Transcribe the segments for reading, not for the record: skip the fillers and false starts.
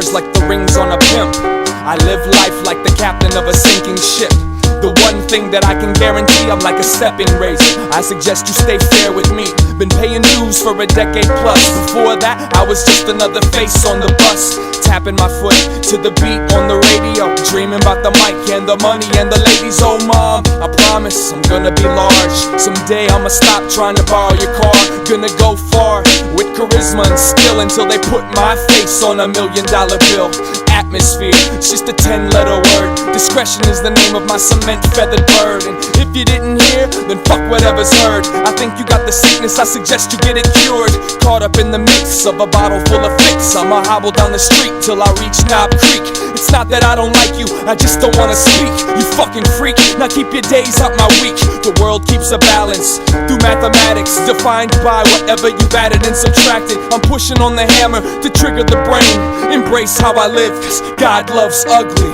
stars like the rings on a pimp. I live life like the captain of a sinking ship. The one thing that I can guarantee, I'm like a stepping razor. I suggest you stay fair with me. Been paying dues for a decade plus. Before that, I was just another face on the bus, tapping my foot to the beat on the radio, dreaming about the mic and the money and the ladies. Oh mom, I promise I'm gonna be large. Someday I'ma stop trying to borrow your car. Gonna go far with charisma and skill until they put my face on $1 million bill. Atmosphere, it's just a 10-letter word. Discretion is the name of my cement-feathered bird. And if you didn't hear, then fuck whatever's heard. I think you got the sickness, I suggest you get it cured. Caught up in the mix of a bottle full of fix, I'ma hobble down the street till I reach Knob Creek. It's not that I don't like you, I just don't wanna speak. You fucking freak, now keep your days out my week. The world keeps a balance through mathematics, defined by whatever you've added and subtracted. I'm pushing on the hammer to trigger the brain. Embrace how I live, cause God loves ugly.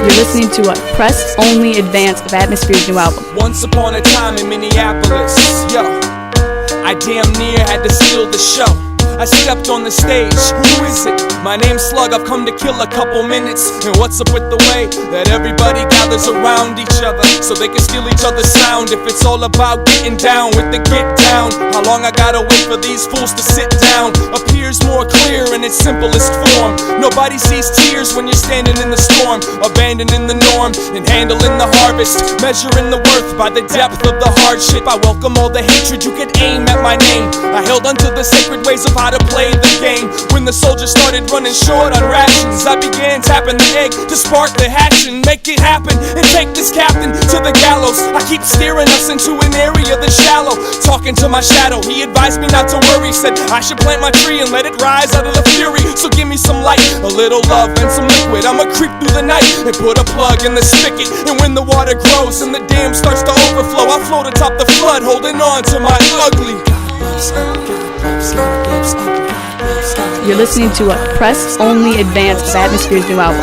You're listening to a press-only advance of Atmosphere's new album. Once upon a time in Minneapolis, yo, I damn near had to steal the show. I stepped on the stage, who is it? My name's Slug, I've come to kill a couple minutes. And what's up with the way that everybody gathers around each other so they can steal each other's sound? If it's all about getting down with the get down, how long I gotta wait for these fools to sit down? Appears more clear in its simplest form. Nobody sees tears when you're standing in the storm, abandoning the norm and handling the harvest, measuring the worth by the depth of the hardship. I welcome all the hatred, you could aim at my name. I held onto the sacred ways of how to play the game. When the soldiers started running short on rations, I began tapping the egg to spark the hatchin'. Make it happen and take this captain to the gallows. I keep steering us into an area that's shallow. Talking to my shadow, he advised me not to worry. Said I should plant my tree and let it rise out of the fury. So give me some light, a little love and some liquid. I'ma creep through the night and put a plug in the spigot. And when the water grows and the dam starts to overflow, I float atop the flood, holding on to my ugly. You're listening to a press-only advance of Atmosphere's new album.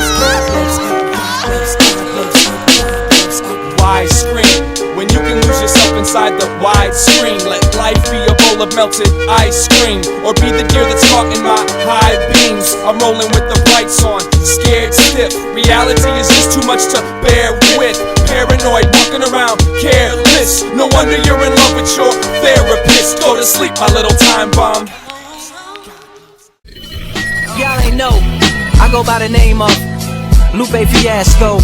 Wide screen, when you can lose yourself inside the wide screen. Let life be a bowl of melted ice cream, or be the deer that's caught in my high beams. I'm rolling with the brights on, scared stiff. Reality is just too much to bear with. Paranoid, walking around careless. No wonder you're in love with your therapist. Go to sleep, my little time bomb. Y'all ain't know, I go by the name of Lupe Fiasco,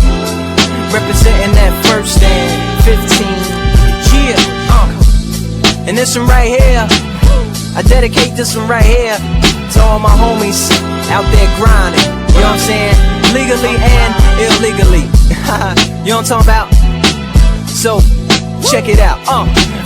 representing that first and 15. Yeah, and this one right here, I dedicate this one right here to all my homies out there grinding. You know what I'm saying? Legally and illegally. You know what I'm talking about? So, check it out.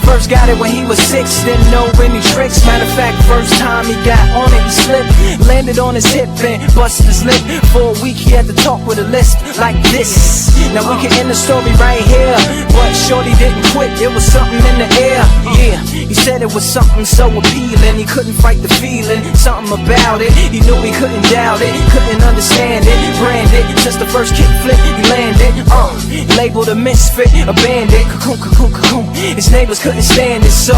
First got it when he was 6, didn't know any tricks. Matter of fact, first time he got on it, he slipped, landed on his hip and busted his lip. For a week he had to talk with a list like this. Now we can end the story right here, but shorty didn't quit, it was something in the air. Yeah, he said it was something so appealing, he couldn't fight the feeling, something about it. He knew he couldn't doubt it, couldn't understand it. Branded, since the first kick flip he landed. Labeled a misfit, a bandit. Cocoon, cocoon, cocoon. His neighbors couldn't stand it, so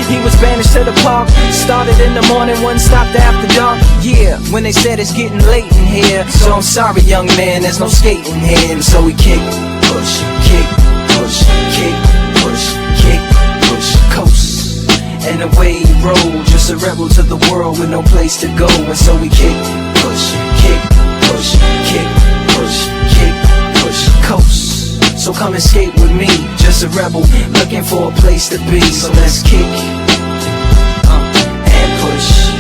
he was banished to the park. Started in the morning, one stopped after dark. Yeah, when they said it's getting late in here, so I'm sorry young man, there's no skating here. And so he kick, push, kick, push, kick, push, kick, push, coast. And away he rolled, just a rebel to the world with no place to go. And so we kick, push, kick, push, kick, push, kick, push, coast. So come and skate with me, just a rebel looking for a place to be. So let's kick and push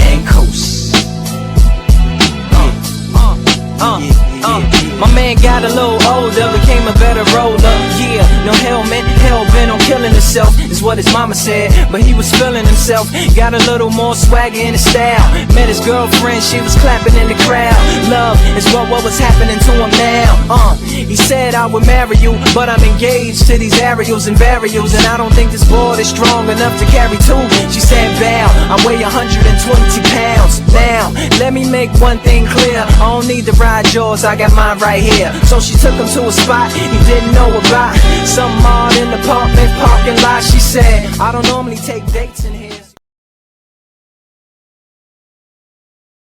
and coast. My man got a little older, became a better roller. Yeah, no helmet, hell bent on killing himself, is what his mama said. But he was feeling himself, got a little more swagger in his style. Met his girlfriend, she was clapping in the crowd. Love is what was happening to him now. He said I would marry you, but I'm engaged to these aerials and burials, and I don't think this board is strong enough to carry two. She said, bow, I weigh 120 pounds. Now, let me make one thing clear, I don't need to ride yours, I got mine right here. So she took him to a spot he didn't know about, some odd in the apartment parking lot. She said, I don't normally take dates in here.